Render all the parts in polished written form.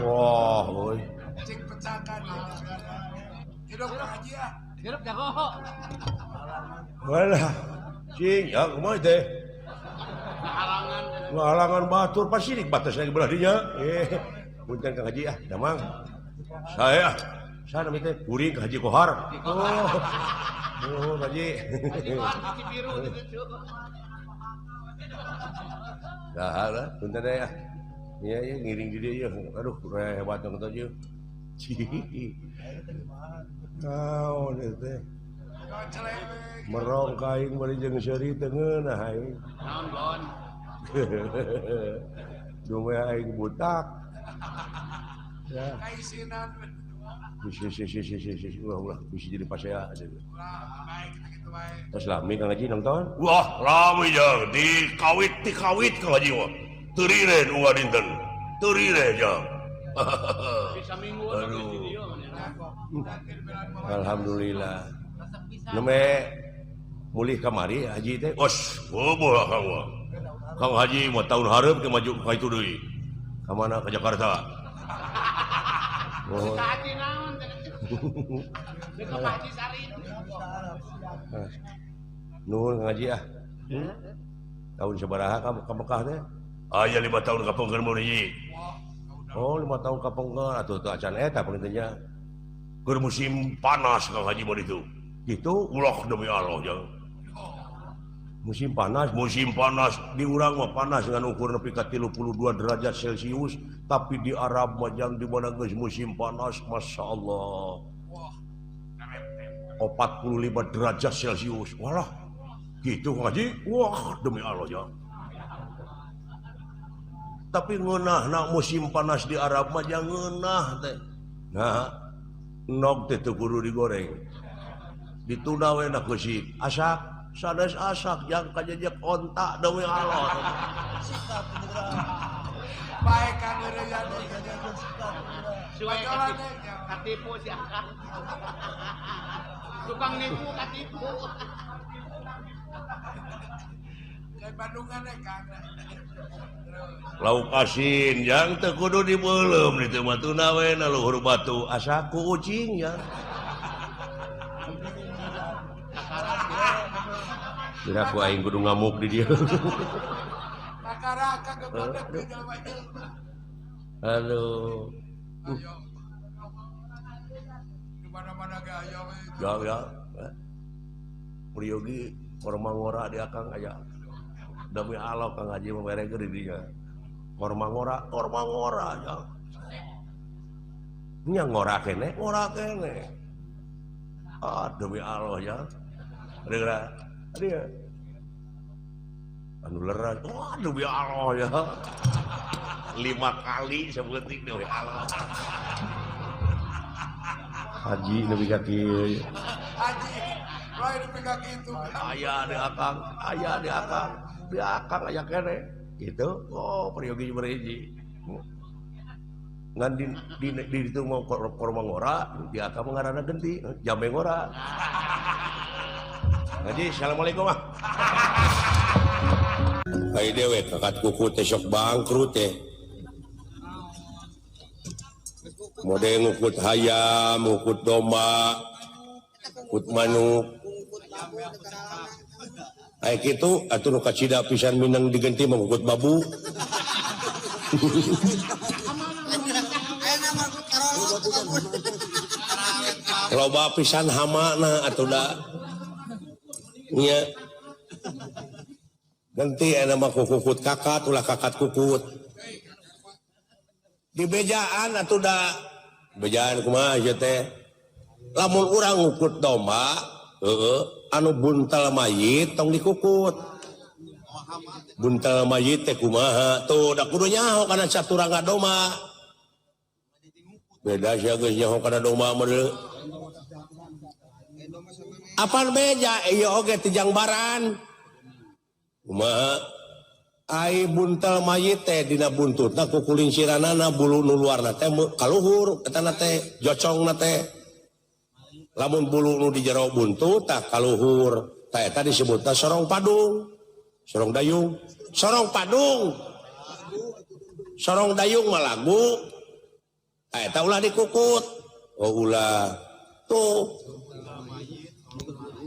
Wah, boy. Cek pecahkan. Hidup haji ah. Hirup jago. Walah. Cing, ya kumaha teh? Halangan. Ngalangan batur pasirik batas lagi belah dinya. Punten Kang Haji ah, damang. Saya sana teh kuring ke Haji Kohar. Oh, Haji. Haji biru gitu. Dah lah, punten deh ya. Iya, ya, ngiring di dia ya. Aduh, hebat dong tuh. Naon teh? Merong kain bari jeung seuri teu ngeunah aing. Naon gon? Dume aing butak. Ya. Kaisinan. Ulah bisa jadi pasea. Baik kita gitu baik. Terus lami Kang Haji nonton? Wah, rame jeung dikawit Kang Haji wah. Teu riren unggah dinten. Teu rire jeung. Bisa minggu di video Alhamdulillah. Neme mulih kamari Haji teh. Os, boboh Kang wah. Kang Haji mah tahun hareup ke maju ka itu deui. Ka mana? Ka Jakarta. Oh. Haji naon teh? Deuk ka Haji Sari. Nuhun Kang Haji ah. Tahun sabaraha ka Mekah teh? Aya 5 tahun kapengkeun mun hiji. Oh, 5 tahun kapengkeun atuh teu acan eta pengintinya. Keur musim panas Kang Haji mah ditu. Gitu Ulah demi Allah jeung. musim panas Musim panas di urang mah panas dengan ukur nepi ka 32 derajat Celcius, tapi di Arab mah jang di mana geus musim panas Masya Allah 45 derajat Celcius. Walah gitu Kang Haji. Wah demi Allah ya. Tapi ngeunah na musim panas di Arab mah jang ngeunah teh. Nah, nog teh teu kudu digoreng. Ditunda we na keusik. Asak, sanes asak jang kajejek onta demi Allah. Baik kan ya. Suai katipu si Akang. Tukang nipu katipu. Kayak Bandungan Kang. lauk asin yang teu kudu dibeulem ditu mah tuna we na luhur batu Asak ku ucing ya. Kira ku aing kudu ngamuk di dia. Raka-raka kebelet ke Jawa itu. Aduh. Ayo. Di mana-mana ge ayo we. Ya. Priyogi korma ngora di akang aya. Demi Allah Kang Haji memereng di dia. Korma ngora ya. Nya ngora kene. Ah demi Allah ya. Dia. Anu leras. Wah demi Allah ya. 5 kali sabetik demi Allah. Haji nepi ka kieu. Haji. Roy dipegang gitu. Aya di akang aya kene gitu. Oh priyogi berhiji ngan di itu mau korma ngora di akang ngaranna genti jambe ngora. Haji assalamualaikum ah. Ai dewe kakat kuku teh sok bangkrut teh. Mode ngukut hayam, ngukut domba, ngukut manuk. Ay kitu atuh nu kacida pisan minang diganti mangukut babu. Loba pisan hamana atuh da. Nya. Ganti aya mah kukut kakat ulah kakat kukut. Di bejaan atuh da. Bejaan kumaha ieu teh? Lamun urang ngukut domba, anu buntal mayit tong dikukut. Buntal mayit teh kumaha? Tuh da kudu nyaho kana caturangga domba. Beda sia geus nyaho kana domba mah deui. Apaan beja ieu oge ti jangbaran. Kumaha? Ai buntal mayit teh dina buntutna ku kulinciranana bulu nu luarna teh kaluhur etana teh jocongna teh. Lamun bulu nu di jero buntut tah kaluhur tah eta disebutna sorong padung. Sorong dayung mah lagu. Eta ulah dikukut. Oh ulah. Tuh.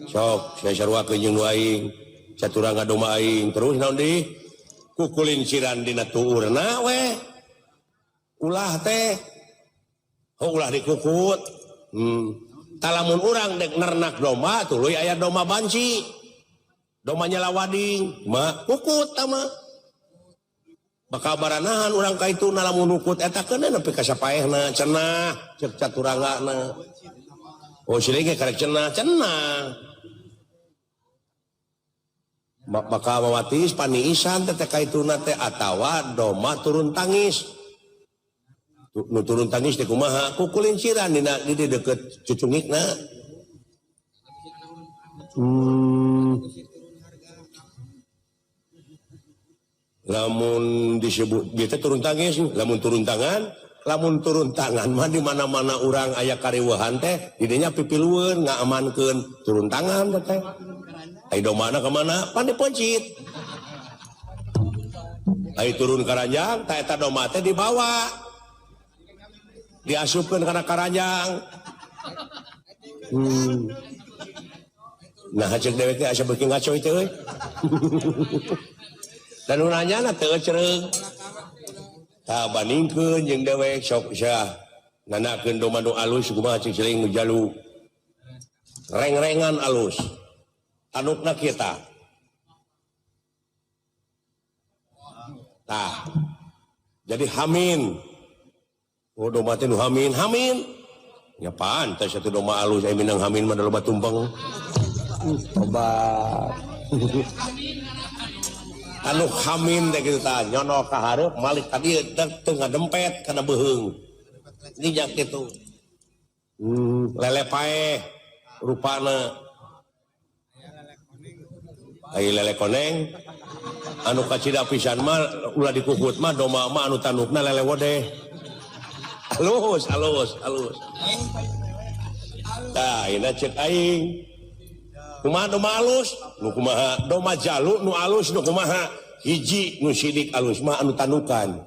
Sok, saya sarwakeun jeung nu aing. Caturang ngadoma aing. Terus naon deui? Kukulin siran dina tuurna we. Ulah teh. Oh ulah dikukut. Talamun urang dek nernak doma tuluy aya doma banci. Doma nyala wading, mah kukut tama. Bakabaranahan urang kaituna lamun ukut eta keuna nepi ka sapaehna cenah cek caturangana. Oh silih ge karek cenah. Baka mawatis paniisan teh kaituna teh atawa doma turun tangis. Nu turun tangis teh kumaha? Kukulin ciran dina di deukeut cucungikna. Lamun disebut kita turun tangis, lamun turun tangan mah di mana-mana urang aya kareueuhan teh didinya pipilueun ngaamankeun turun tangan teh. Ai domana ka mana? Pan dipencit. Ai turun karanjang tah eta doma teh dibawa. Diasupkeun kana karanjang. Nah cek dewek teh asa beuki ngaco teh euy. Dan nanyana teu cereung. Tah bandingkeun jeung dewek sok sia nanakeun doma nu alus kumaha cing celing nu jalu. Reng-rengan alus. Tanukna kita. Tah. Jadi hamin. Oh doma teh nu hamin. Ya pantes atuh doma alus aya minang hamin mah da loba tumpeng. Obat. Anu hamin teh kitu tah nyono ka hareup malik ka dieu teu ngadempet kana beuheung. Nijak kitu. Lele paeh rupana. Ai lele koneng. Anu kacida pisan mah ulah dikukut mah doma mah anu tanukna lele wodeh. Alus. Tah ina cek aing. Kumaha doma alus? Nu kumaha doma jalu nu alus nu kumaha? Hiji nu sidik alus mah anu tanukan.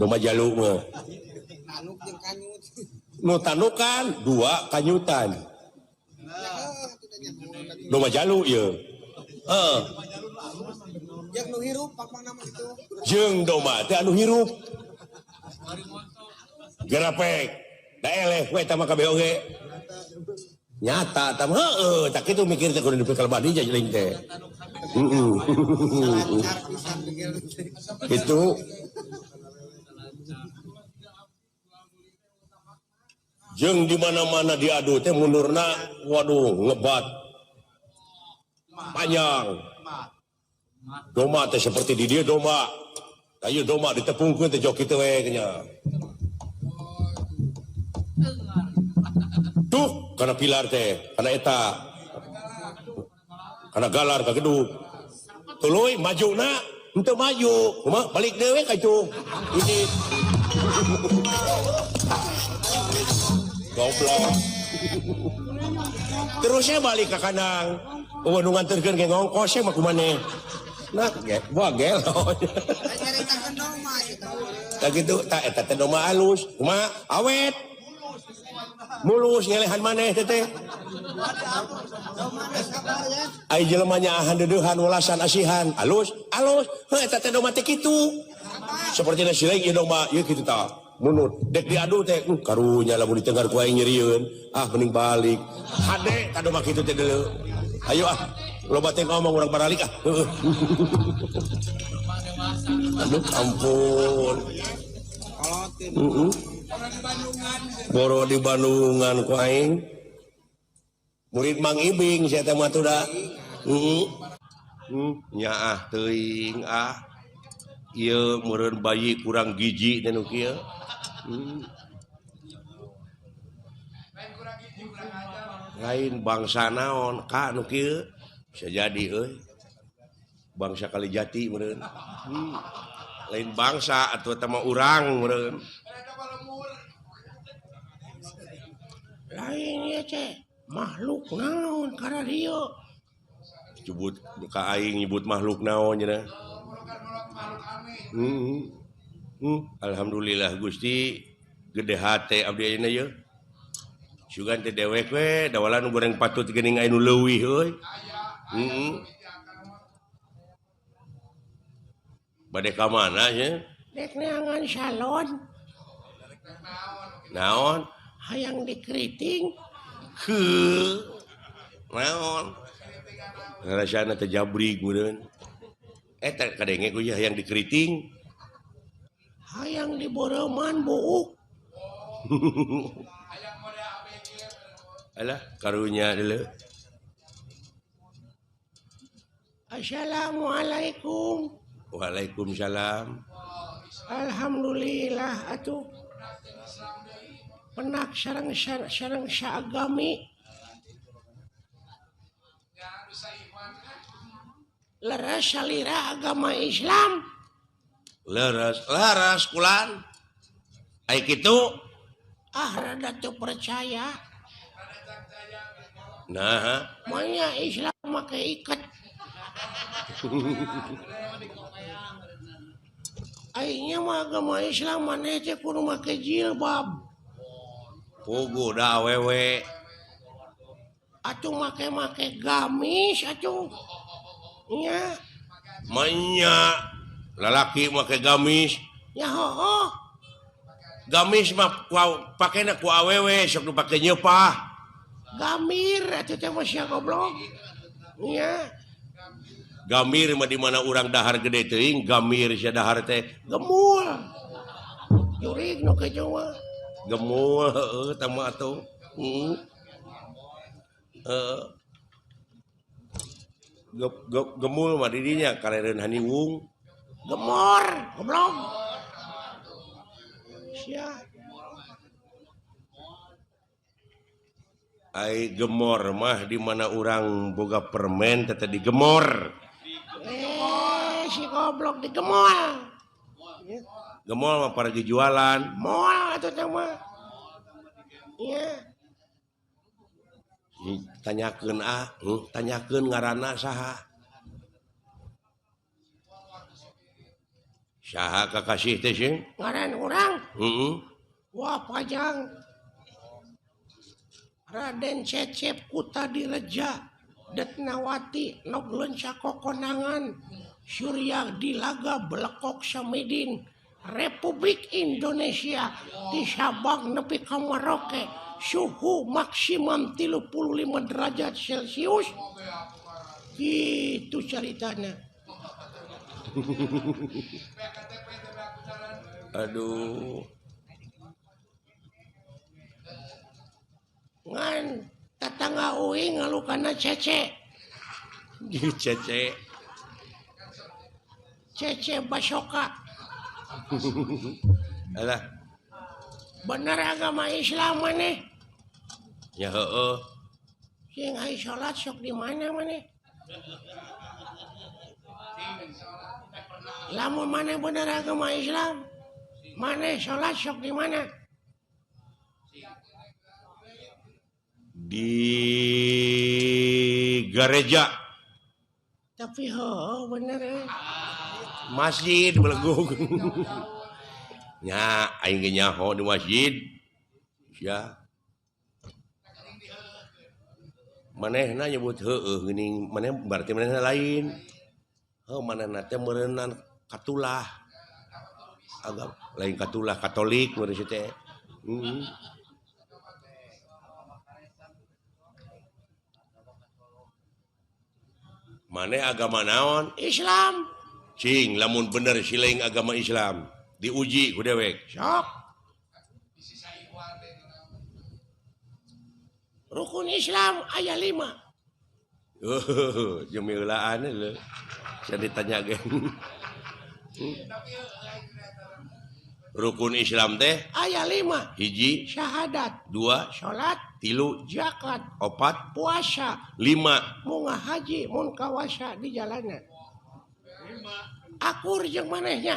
Doma jalu mah. Nu tanukan dua kanyutan. Doma jalu ieu. Jeung nu hirup pakmana mah kitu. Jeung doma teh anu hirup. Gerapek. Da eleh we tah mah kabeh oge. Nyata tam heueuh tak kitu mikir teh kudu dipikir badi jeung teh. Itu jeung di mana-mana diadu teh mundurna waduh ngebat panjang. Doma teh seperti di dia doma. Ayo doma ditepungkeun teh jok kitu we nya. Tuh karena pilar teh, karena eta, karena galar ka gedung. Tuluy maju na, ente maju, kumaha balik dewe ka itu. Ini goblok. Terusnya balik ke kandang. Nu nganterkeun ge ngongkos mah kumaneh. Nah, wah gelo. Tak gitu, tak eta teh doma alus, kumaha awet. Mulus ngelehan maneh teh. Ai jelema nyaahan deudeuhan welasan asihan, alus. Heuh eta teh doma teh kitu. Sapertina sileung ieu doma ieu kitu tah. Munut dek diadu teh karunya lamun ditengar ku aing nyerieun. Mending balik. Hade ka doma kitu teh deuleu. Ayo loba teh ngomong urang baralik Heuh. Aduh ampun. Boro di Bandungan ku aing. Murid Mang Ibing saya teh mah tuh da. Nyaah teuing ieu meureun bayi kurang giji teh nu kieu. Lain bangsa naon ka nu kieu bisa jadi euy. Bangsa Kalijati meureun. Lain bangsa atuh eta mah urang meureun. Lain ya ceh makhluk naon karena dia nyebut ka aing nyebut makhluk naon cenah. Alhamdulillah Gusti gede hate abdi ayeuna ye sugan teh dewek we dawalan goreng patut geuning anu leuwih euy bade ka mana ye Dek neangan salon. naon Hayang dikeriting. heuh naon rasana teh jabrig meureun eta kadenge ku yang dikeriting Hayang diboreman buuk. alah karunya deuleu Assalamualaikum. Waalaikumsalam. Alhamdulillah atuh. Penak sareng saagami. Leres salira agama Islam. Laras kulan ai kitu Rada teu percaya. nah Manya Islam make iket. Aingnya mah agama Islam maneh teh kudu make jilbab. pugu da awewe Atuh make gamis atuh. Nya, manya lalaki make gamis ya heuh. gamis mah pakena ku awewe sok dipake nyeupah Gamir atuh teh mah sia goblok. Nya, gamir mah di mana urang dahar gede teuing gamir sia dahar teh gemul. Jurig nu kitu mah. gemul heueuh tah mah atuh gemul mah di dinya karereun haniwung Gemor, goblok. Sia. ai gemor mah di mana urang boga permen teh digemor Si goblok digemol. gemol mah pergi jualan Moal atuh teh mah. Iya. tanyakeun tanyakeun ngaranna saha saha kakasih teh sih Ngaran urang. heeh Wah pajang. Raden Cecep Kuta Direja Detnawati Noglenca Kokonangan Surya Dilaga Belekok Samidin Republik Indonesia di Sabang nepi ka Merauke suhu maksimum 35 derajat Celcius gitu ceritanya. aduh Ngan tetangga uing ngalukana Cece Cece Basoka. alah Bener agama Islam maneh. ya heueuh Sing ai salat sok di mana maneh? Lamun maneh bener agama Islam, maneh salat sok di mana? di gereja Tapi bener masjid belegug nya aing ge nyaho di masjid sia manehna nyebut heueuh geuning maneh berarti manehna lain manehna teh meureunna katulah agama lain katulah Katolik meureun teh maneh agama naon Islam. cing lamun bener sileing agama Islam diuji ku dewek Sok. Rukun Islam aya 5. jemilaan lho saya ditanya gen rukun Islam teh Aya 5. hiji Syahadat, 2 salat, 3 zakat, 4 puasa, 5 munggah haji, mun kawasa di jalanna. Akur jeung manehnya.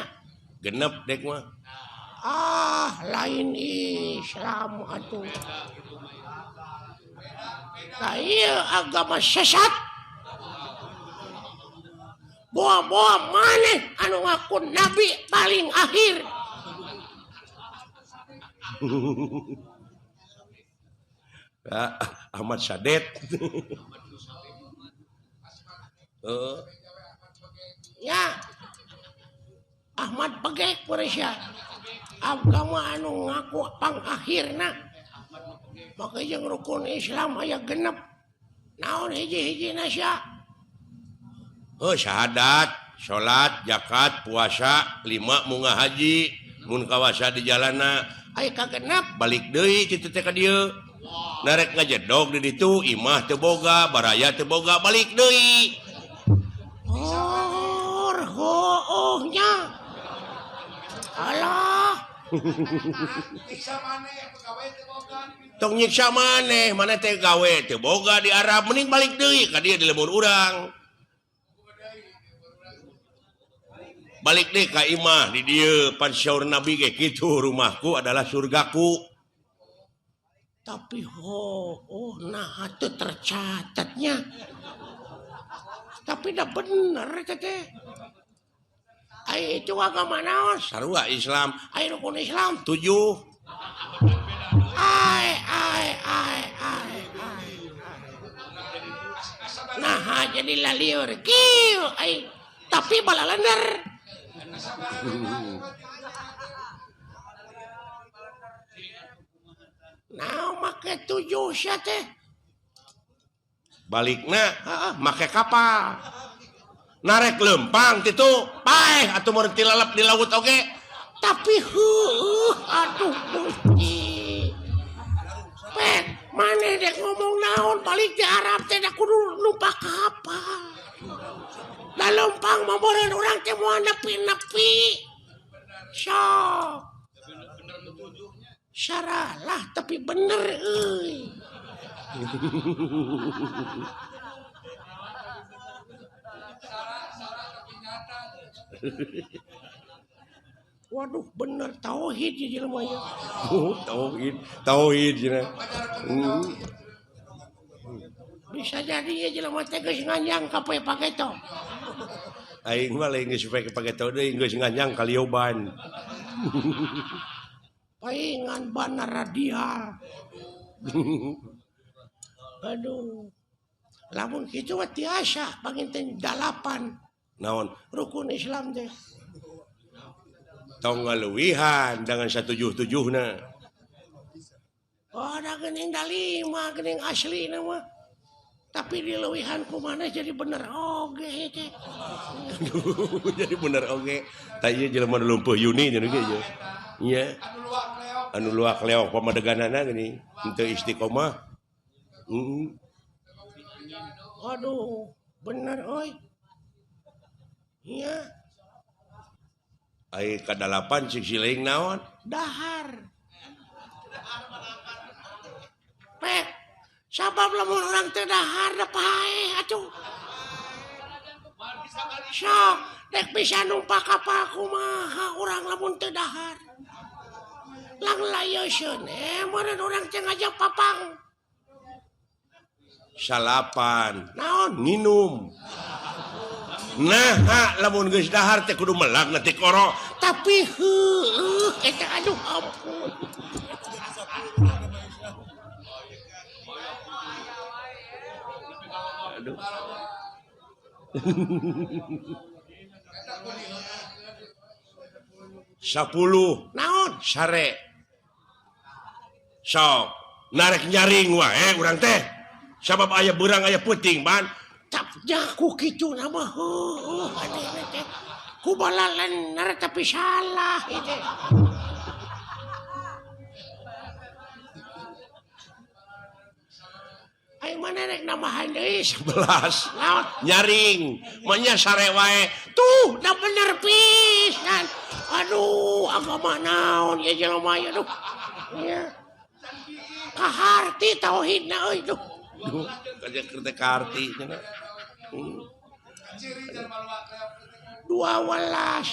genep dek mah Lain Islam atuh. Nah ieu agama sesat. Boa-boa maneh anu ngaku nabi paling akhir. Ahmad Sadet. Ya Ahmad Pegek Malaysia agama anu ngaku pang akhirna maka jeung rukun Islam aya genep naon hiji-hiji nasya Syahadat, salat, zakat, puasa, 5 munggah haji, mun kawasa di jalana aya kagenep balik deui kitu teh ka dieu. Narek ngajedog di ditu imah teu boga, baraya teu boga, balik deui. Ohnya alah Bisa mana yang pegawai temogan. Tong nyiksa maneh, mana teh gawe teu boga di Arab mending balik deui ka dieu di lemur urang. Balik deh ka imah di dieu pan syaur Nabi ge kitu rumahku adalah surgaku. tapi nah itu tercatatnya tapi dah bener teh itu agama naon Sarua Islam ayo rukun Islam 7. Nah jadi laliur kieu tapi balalender nah make 7 sia teh Balikna make kapal. Narek lempang titu paeh atuh mun tilalap di laut oge. tapi aduh Gusti pet maneh dek ngomong naon balik di Arab teh da kudu numpak kapal da lempang mameureun urang teh moal nepi-nepi sok syaralah tapi bener euy waduh bener tauhid ya jelema ya Tauhid cenah. bisa jadi ya jelema teh geus nganjang ka pake to Aing mah lain geus pake tau deui geus nganyang kalioban. paingan bana radial aduh lamun kitu mah tiasa panginten 8 Naon? rukun Islam teh Tong ngaluwihan dengan 177-na. ada geuning da 5 geuning asli nama tapi di leuwihan kumana jadi bener oge teh Jadi bener oge. Tah ieu jelema nu lumpuh Yuni nya ge ieu. Nya anu luak leok pamadeganana geuning henteu istiqomah. aduh bener oi iya Ai kadalapan cik sileing naon? dahar pek sabab lamun orang teh dahar da paeh atuh sok dek bisa numpak kapal kumaha urang lamun teh dahar lang layeusieun meureun urang teh ngajak papang Salapan, naon minum. Nah, lamun geus dahar teh kudu melag na ti koro. tapi eta aduh ampun Aduh. Sapuluh naon sare. Sok narek nyaring wae urang teh. Sabab aya beurang aya peuting ban. tapnya ku kitu nama aneh teh ku balalan tapi salah itu ayo mana rek namahan deui 11 naon nyaring manya sare wae tuh da bener pisan aduh agama naon ya jelema ya aduh ya kaharti tauhidna euy tuh kaja kereta karti cenah. 12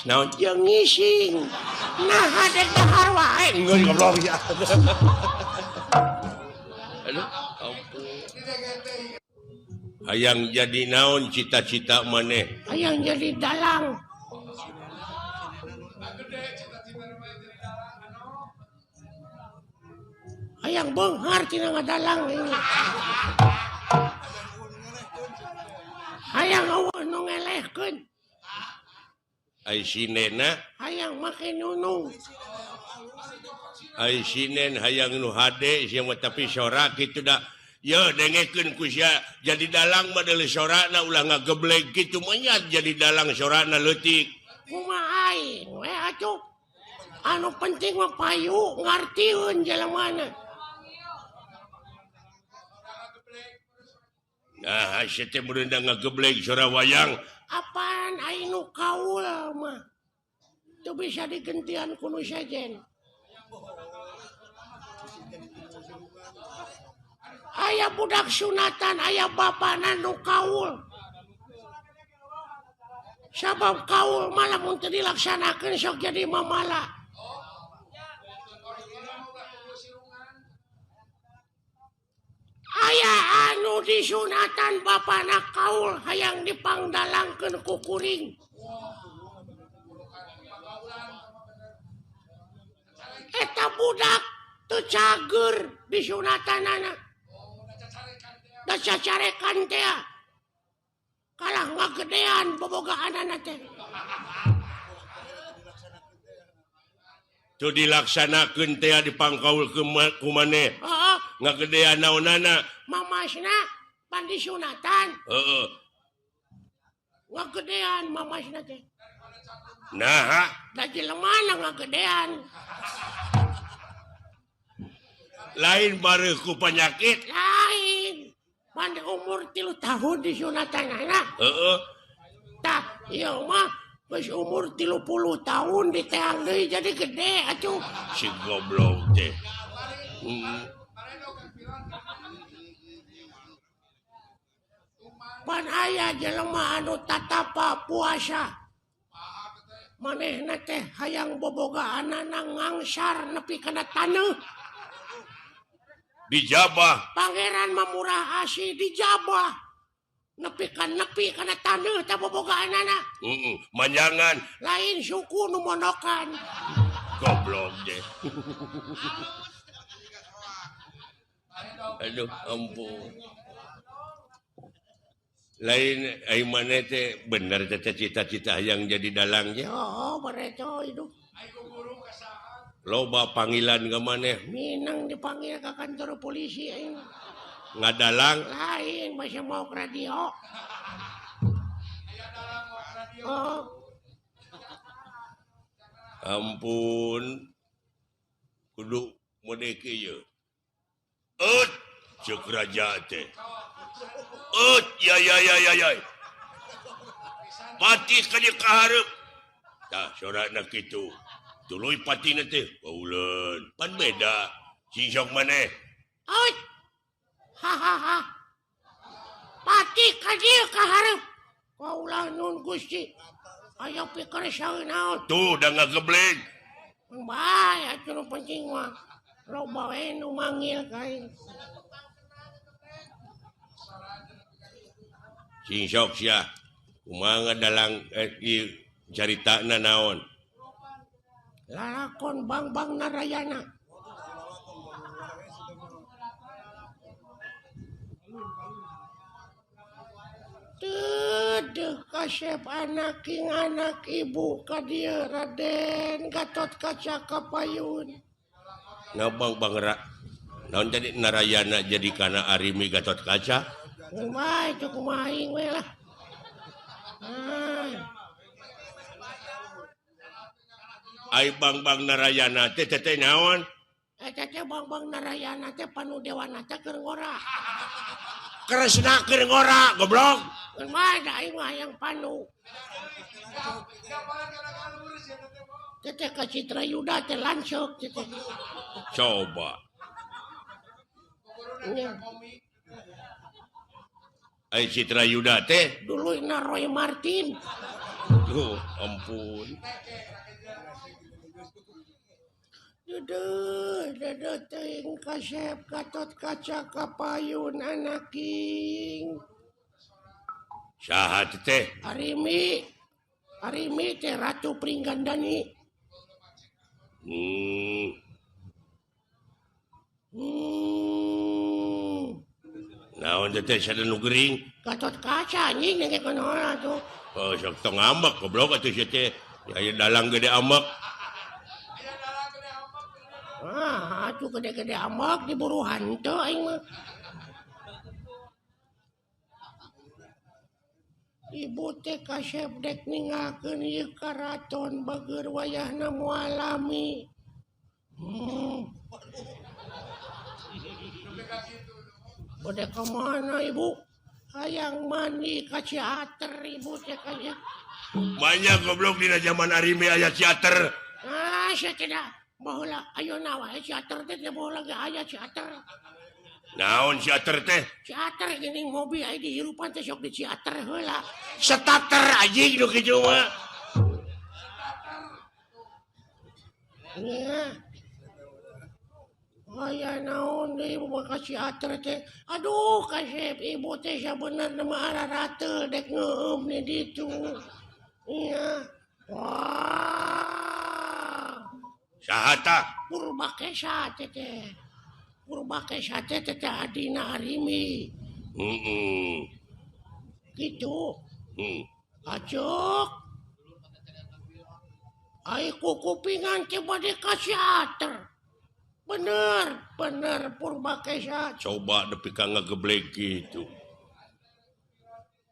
Naon jeung ngising nah hadek dahar wae geus goblok ya. Aduh, ampun. Hayang jadi naon cita-cita maneh? hayang jadi dalang hayang beunghar tina ngadalang ini. Hayang eueuh nu ngelehkeun. Ai sinena, Hayang make nunung. ai sinen hayang nu hade sia mah tapi sorak kitu da. Ya dengekeun ku sia jadi dalang mah deuleu sorakna ulah ngageblek kitu mah nya jadi dalang sorakna leutik. Kumaha aing we atuh. Anu penting mah payu ngartieun jelemana. Nah, sia teh beunang ngageblek sora wayang. Apaan aing nu kaul mah. Itu bisa digentian ku nu sejen. Aya budak sunatan, aya bapana nu kaul. Sabab kaul malah mun teu dilaksanakeun sok jadi mamala. Aya anu disunatan bapana kaul hayang dipangdalangkeun ku kuring. Eta budak teu cager disunatanana. Da cacarekan teh. Kalah ngagedean bobogaanana teh. Tu dilaksanakeun teh dipangkaulkeun ku maneh. Heeh, Ngagedean naonana? mamasna pan disunatan. Heeh. Ngagedean mamasna teh. Nah, Da jelemana ngagedean. lain bareuh ku penyakit. Lain. Pan umur 3 tahun disunatanana. Heeh. Tah, ieu mah geus umur 30 tahun diteang deui jadi gede atuh. Si goblok teh. Pan aya jelema anu tatapa puasa. Manehna teh hayang bobogaanana ngangsar nepi kana taneuh. Dijabah. Pangeran Mamurah Asih dijabah. Nepi kana taneuh teh bobogaanana. Manjangan. Lain suku nu mondokan. Goblok teh. Aduh, ampun. Lain ai maneh teh bener teh cita-cita hayang jadi dalangnya. Oh, bereco itu. Loba panggilan ka maneh Minang dipanggil ke kantor polisi aing. ngadalang. Lain masih mau ke radio. Oh, Ampun. Kudu mode kieu. Cek raja teh. Ya. Pati ka dieu kahareup. Tah sorakna kitu. Tuluy patina teh pauleun. Pan beda. Singsok maneh. oi. Hahaha. Pati ka dieu kahareup. Kaulah nun Gusti. Aya pikir saeunaon. Tuh da ngageblek. Bae atuh nu penting mah. Loba we nu manggil ka aing. Singsok sia. Kumaha ngadalang ieu caritana naon? Lalakon Bang Narayana. Teuh kasep anak ibu ka dieu Raden Gatot Kaca Kapayun. Nah bang naon jadi Narayana jadi kana Arimi Gatot Kaca? Kumaha itu kumaha aing we lah. Ai bang Narayana teh naon? Eta teh Bang Narayana teh panu dewana teh keur ngora. Kresna keur ngora goblok. Kumaha da aing mah yang panu. Teh ka Citra Yuda teh lanceuk teh. Coba. Ai Citra Yuda teh Duluina Roy Martin. Ampun. Duduh teuing kasep Gatot Kaca Kapayun anak king. Saha teh? Arimi teh Ratu Pringgandani. Naon teh sada nu gering? Gatot kaca anjing nengke konola tuh. Oh, sok tong ambek goblok atuh sia teh. Aya dalang gede ambek. Atuh gede-gede ambek diburu hanteu aing mah. Ibu teh kasep dek ningakeun ieu karaton bageur wayahna mualami. Bade ka mana ibu? Hayang mandi ka teater ibu teh kaya. Banyak goblok dina zaman arime aya teater. Sia tidak baheula ayeuna wae teater teh baheula ge aya teater. Naon teater teh? Teater geuning mobil aya di hirupan teh sok di teater heula. Starter anjing nu kitu mah. Nya. Aya naon deui ibu ka teater teh. Aduh kasep ibu teh sabenerna mah ararateul dek ngeueum di ditu. Iya. Wah. Saha tah? Purbakesa teh. Purbakesa teh adina Arimi. Gitu. Acuk. Ai kupingan teh bade ka teater. Bener Purbakesa. Coba nepi ka ngageblek gitu.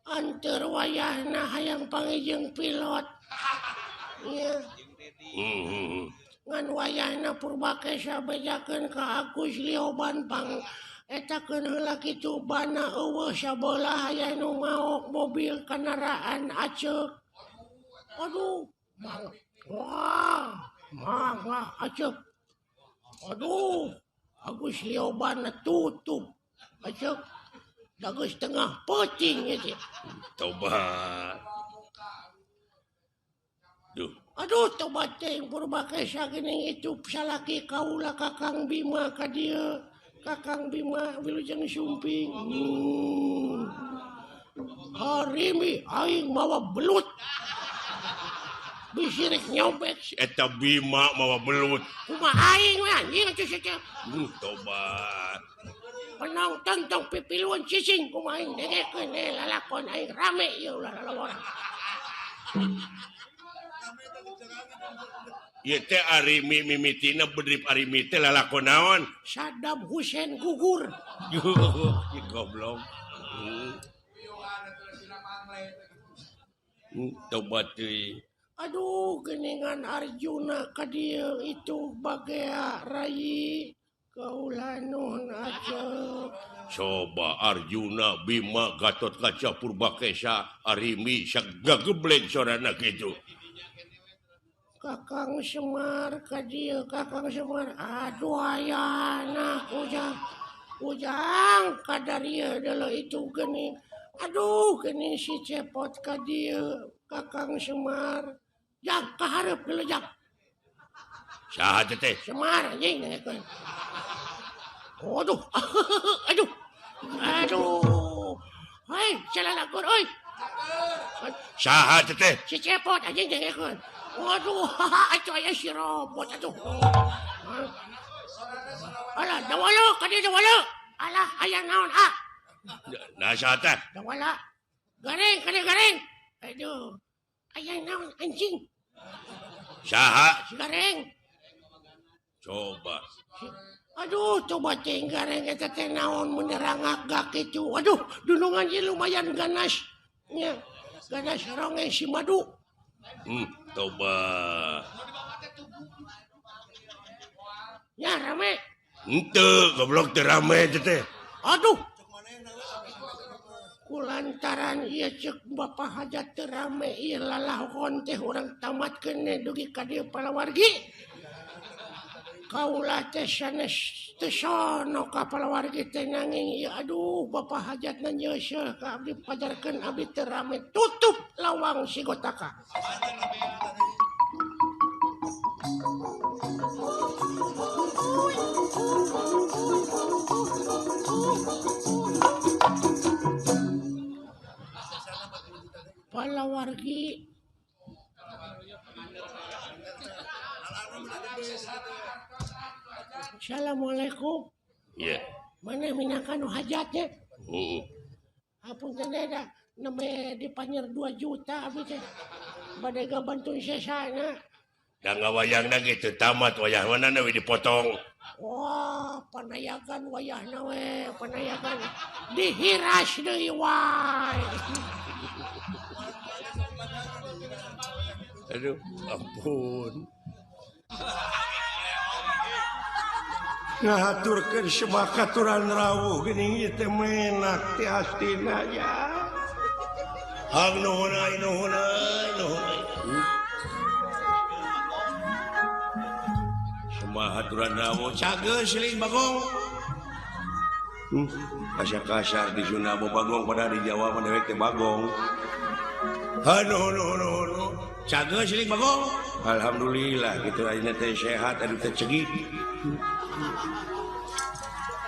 Anteur wayahna hayang pangijeng pilot. Iya. Ngan wayahna Purbakesa bejakeun ka Agus Lioban pang etakeun heula kitu bana eueuh sabelah aya nu maok mobil kendaraan aceuk. Aduh. Wah. Mah aceuk. Aduh. Agus Lioban tutup. Aceuk. Dageus tengah peuting ieu teh. Tobat. Duh. Aduh tobat teh Purbakesa geuning itu salaki kaula Kakang Bima ka dieu. Kakang Bima wilujeng sumping. Arimi aing mawa belut. Bisirik nyobek. Eta Bima mawa belut. Kumaha aing we anjing atuh sia teh. Tobat. Penonton tong pipiluan cicing kumaha aing dengekeun lalakon aing rame ieu ulah lalawaran. Ieu teh Arimi mimitina bedrip Arimi teh lalakon naon? Saddam Hussein gugur. Goblok. Tobat deui. Aduh geuningan Arjuna ka dieu itu bagea rai kaula nuhun aceuk. Coba Arjuna, Bima, Gatot Kaca, Purbakesa, Arimi, sagageblek sorana kitu. Kakang Semar ka dieu Kakang Semar. Aduh ayana ujang ka darieu deuleu itu geuning. Aduh geuning si cepot ka dieu Kakang Semar. Jang kahareup deuleu jang. Saha teh? Semar anjing dengekeun. Waduh. Aduh. Hei, salalakur euy. Saha teh? Si cepot anjing dengekeun. Waduh, atuh aya si robot atuh. Alah, dawala ka dieu dawala. Alah, aya naon ah? Nah saha teh? Dawala. Gareng ka dieu gareng. Aduh. Aya naon anjing? Saha? Si gareng. Coba. Aduh, coba teh gareng eta teh naon menerangak kitu. Aduh, dunungan ieu lumayan ganas. Nya, ganas ronge si madu. Coba. Ya rame. Henteu, goblok teh rame teh. Aduh. Kulantaran ieu ceuk Bapak Hajat teu rame ieu lalahkon teh urang tamatkeun dugi ka dieu palawargi. Kaula teh sanes teu sono ka palawargi teh nanging ieu aduh Bapak Hajatna nyeuseul ka abdi pajarkeun abdi teu rame tutup lawang si Gotaka. Palawargi Assalamualaikum. Iya. Mana minakan hajatnya? Apun teh namanya dipanyer 2 juta abdi teh. Bade gabantuin sesana. Da ngawayangna gitu tamat wayah manana we dipotong. Wah, panayagan wayahna we, panayagan. Dihiras deui wae. Aduh, ampun. ngaturkeun semakaturan rawuh geuning ieu teh menak ti astina ya. Hang nuhun ai nuhun ai nuhun ai. Semahaturan rawuh cageus siling Bagong. Kasar di Sunda Bagong pada di Jawa mah dewek teh Bagong. Nuhun. Cageus siling Bagong. Alhamdulillah gitu ayeuna teh sehat adu teh cegik.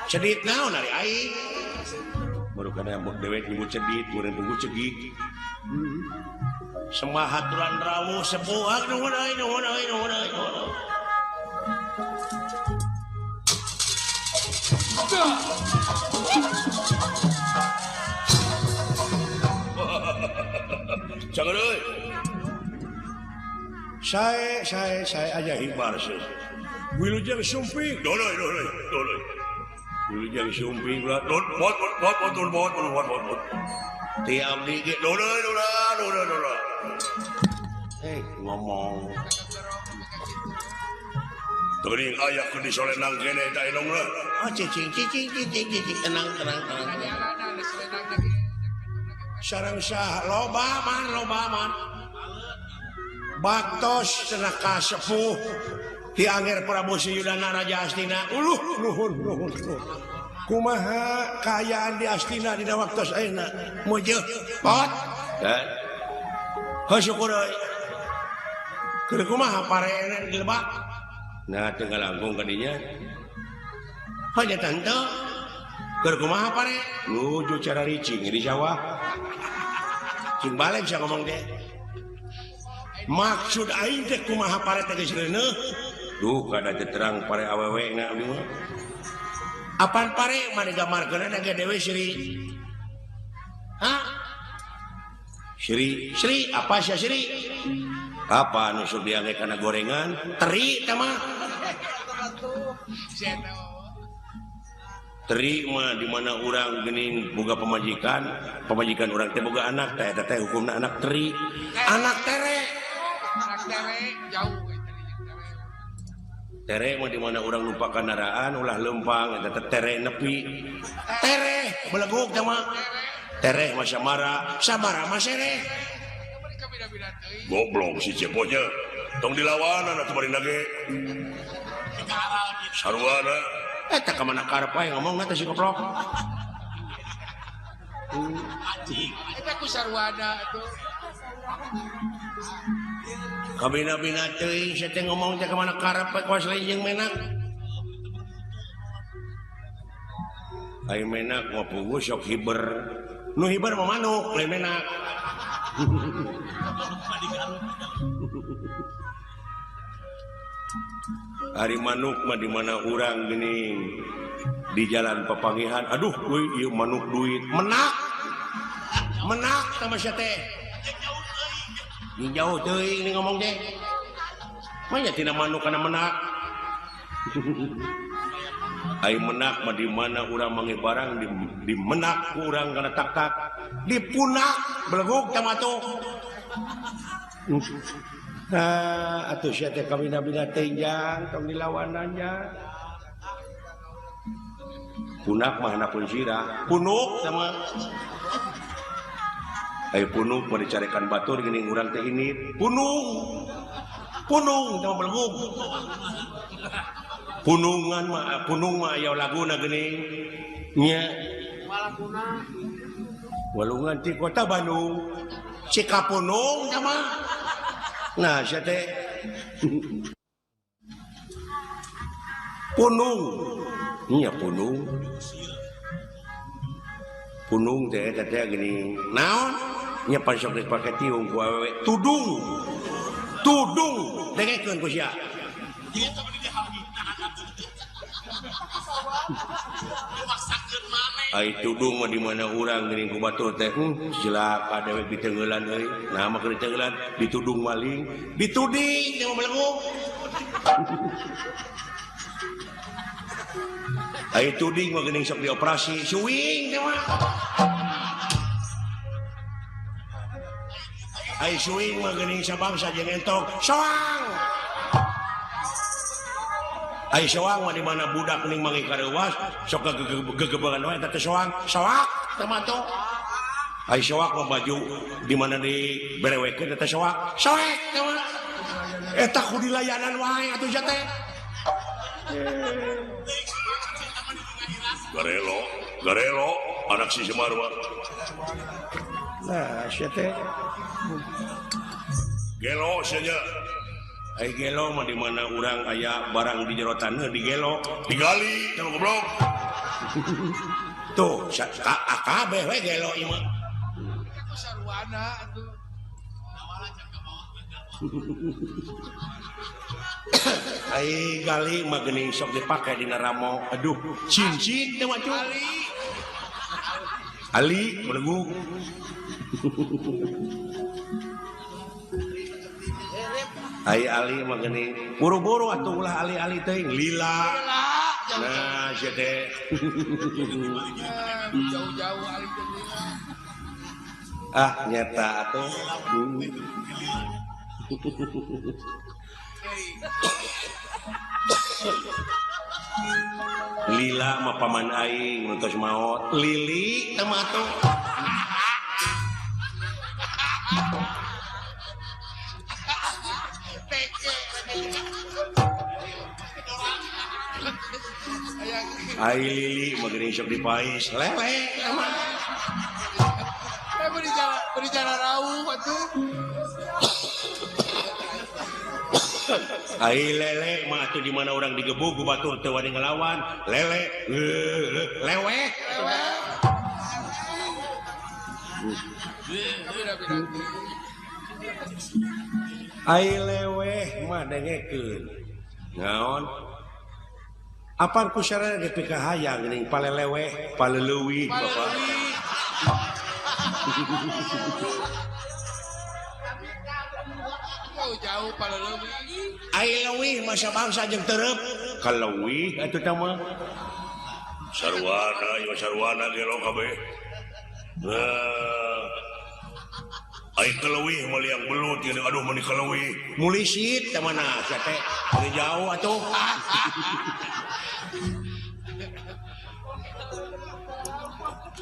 Cedit naon ari aing? Baru kana dewek nyebut cedit, urang tunggu cegik. Semahaturan rawuh sepuh hang nuhun ai nuhun ai nuhun ai. Jangan euy. Saya aja hibar sih. Wilujeng sumping. Doloi. Wilujeng sumping lah. Bot. Ti abdi ge doloi. Ngomong. Teuing aya keur disolenang kene eta enongna. Cicing tenang. Sareng sah loba man. Baktos cenah kasepuh Ki Angger Prabu Siyudana Raja Astina. Nuhun. Kumaha kaayaan di Astina dina waktos ayeuna? Mujeuh pot. Hasyukur euy. Keur kumaha parena di Lebak? Nah, teu ngalangkung ka dinya. Hanya tante. Keur kumaha pare? Nuju cara ricing di sawah. Cing balik bisa ngomong deh. Maksud aing teh kumaha pare teh geus reuneuh. Duh, kada teu terang pare awewe na abdi mah. Apaan pare mane gamarkeun ada dewe Sri? Hah? Sri, Apa sih Sri? apa anu sok diangge kana gorengan? Teri tama. Teri mah di mana urang geuning boga pamajikan urang teh boga anak teh eta teh hukumna anak teri. Anak tere. Jauh. Tere mah di mana urang numpak kendaraan ulah lempang eta teh tere nepi. Tere beleguk tama. Tere mah Samara mah sere. Goblok si ceponya. Tong dilawanan atuh bari nage. Sarwana. Eta ka mana karep wae ngomongna teh si goblok. Eta ku sarwana tuh. Kabina-bina teuing saya teh ngomong teh ka mana karep wae kuas lain jeung menak. Ai menak mah puguh sok hiber. Nu hiber mah manuk lain menak. Hari manuk mah di mana urang geuning di jalan pepangihan. Aduh, euy ieu manuk duit. Menak sama sia teh. Ini jauh teuing ini ngomong teh. Manya tina manuk kana menak. Ai menak mah di mana urang manggih barang di menak ku urang kana tak-tak. Dipunak beleguk tamato. Nah, atuh sia teh kabina-bina tenjang tong dilawanannya. Punak mah hanapun sirah. Punuk sama Ai punuk mah dicarekan batur geuning urang teh ini. punung sama beleguk. Punung mah aya laguna geuning. Nya walungan ti kota Bandung. Cikapunung sama Nah, sia teh punung. nya punung teh eta teh geuning. Naon? Nya pan sok dipake tiung ku awewe. Tudung. Dengekeun ku sia. Ai tudung mah di mana urang geuning ku batur teh cilaka dewek ditengeulan euy. Nah mah keur ditengeulan ditudung maling, dituding teh belenggu. Ai tuding mah geuning sok dioperasi, suing teh mah. Ai suing mah geuning sabangsa jeung entok, soang. Ai soang mah di mana budak ning mangi kareuwas sok gegebangan wae teh soang soak teh mah tuh. Ai soak mah baju di mana di berewekeun teh soak soek teh mah. Eta kudu dilayanan wae atuh ja teh. Garelo anak si Semar mah. Nah, sia teh. Gelo saja. Ai gelo mah di mana urang aya barang di jero taneuh di gelo, digali teh goblok. Tuh, kabeh we gelo ieu mah. Itu sarwana atuh. Ai gali mah geuning sok dipake dina ramo. Aduh, cincin teh mah Ali belenggu. Ai Ali mah geuning buru-buru atuh ulah ali-ali teuing lila. Nah, sia teh. Jauh-jauh ali jeung lila. Ah, nyata atuh. Lila mah paman aing ngantos maot. Lili teh mah atuh. Ai lili mah geuning sok dipais. Lele teh mah. Beri jalan rauh atuh. Ai lele mah atuh di mana orang digebug ku batur teu wani ngelawan. Lele leweh. Ai leweh mah dengekeun. Naon? Apaan ku sareng ge pika hayang geuning paleleweh, paleleuwih Bapak. Jauh-jauh paleleuwih. Ai leuwih mah sabangsa jeung teureub. Kaleuwih atuh teh mah. Sarwana ieu sarwana gelo kabeh. Ai kaleuwih mah liang belut geuning aduh meni kaleuwih. Mulisit teh mana sia teh. Dari jauh atuh.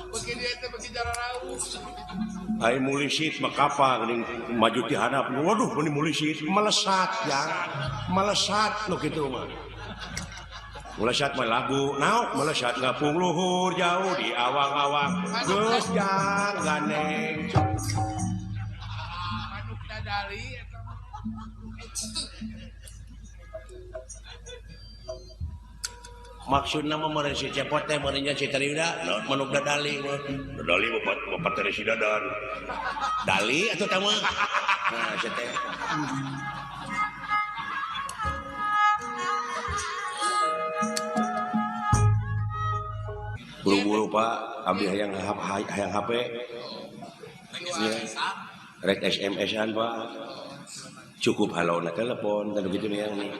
Bagi dia teh bagi jalan rauh. Ai mulisit mah kapa geuning maju ti hadap. Waduh meni mulisit melesat jang. Melesat nu kitu mah. Melesat mah lagu naon melesat ngapung luhur jauh di awang-awang. Geus jang gandeng. Manuk dadali eta mah. Maksudna mah meureun si cepot teh meureun si Tariuda naon manuk dadali mah. Dadali bapak teh si dadan. Dali atuh teh mah. Nah, sia teh. Buru-buru Pak, abdi hayang HP. Ya. Rek SMS-an Pak. Cukup halona telepon dan begitu nih yang nih.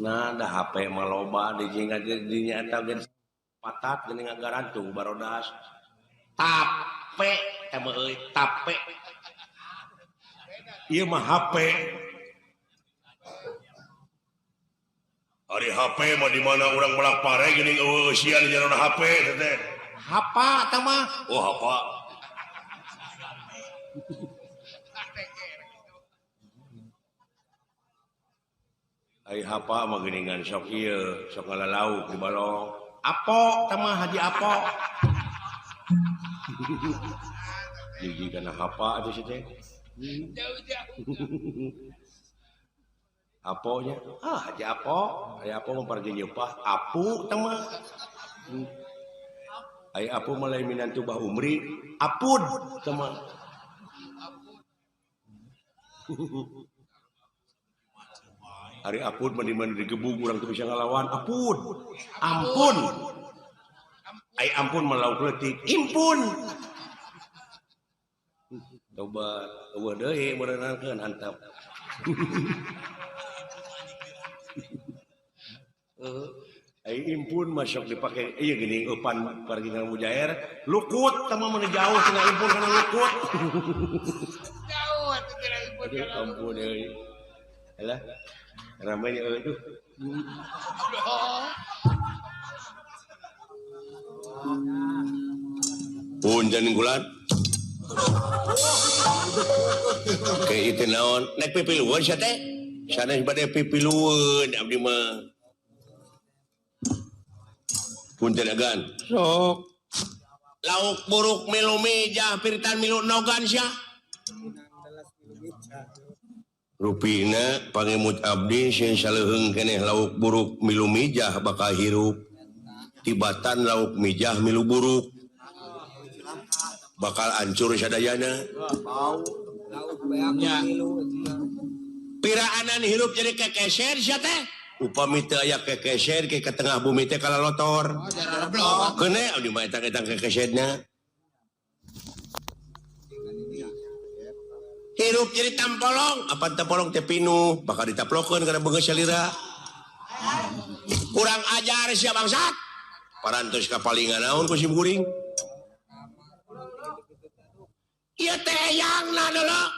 Nah, dah HP maloba di jinga di nyata gen patat geuning ngagarantung barodas. Tape teh mah euy, tape. Ieu mah HP. Ari HP mah di mana urang melak pare geuning eueuh di jalan HP teh. Hapa teh mah. Oh, hapa. Ai hapa mah geuningan sok ieu, sok ngalalauk di balong. Apo teh mah Haji Apo. Jadi kana hapa atuh si teh. Jauh-jauh. Aponya, Haji Apo, Haji Apo mempergi nyupah, Apu teh mah. Ai Apu mulai minantu bah umri, Apun teh mah. hari apun mandi digebung orang tuh bisa ngelawan ampun ai ampun melauk letik impun coba deui merenangkeun antap ai impun masuk dipakai iya gini upan pergi ka mujair lukut tama mun jauh tina impun kana lukut Jauh atuh kira ibu ampun euy alah ramai itu punjan gulat kayak itu naon naik pipiluan sia teh sanes bade pipiluan abdi mah punten agan sok lauk buruk milu mijah piritan milu nogan sia rupina pangemut abdi sieun saleuheung keneh lauk buruk milu mijah bakal hirup tibatan lauk mijah milu buruk bakal hancur sadayana piraanan hirup jadi kekeser sia teh upami teu aya kekeser ke tengah bumi teh kalalotor keuneu abdi mah eta kekeserna hirup jadi tampolong apa tampolong teh pinuh bakal ditaplokeun kana beungeus salira kurang ajar sia bangsat parantos kapalingan naon ku sim kuring ieu teh yangna deuleu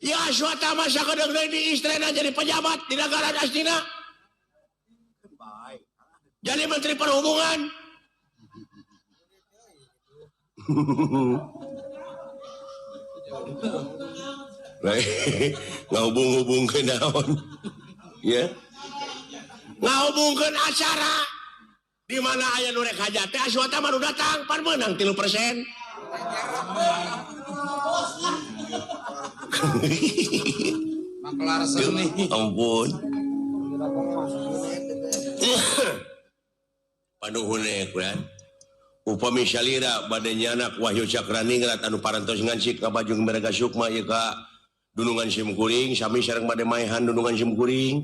ya suata masa kadang di istrena jadi pejabat di negara astina jadi menteri perhubungan ngahubung-hubungkeun naon ya ngahubungkeun acara di mana aya nu rek hajat teh asuata mah nu datang pan meunang 3%. Maklar seni. Ampun. Panuhun kuran. Upami salira bade nyanak Wahyu Cakraningrat anu parantos ngansik ka Bajung Meraga Sukma ieu ka Dunungan Simkuring sami sareng bade maehan Dunungan Simkuring.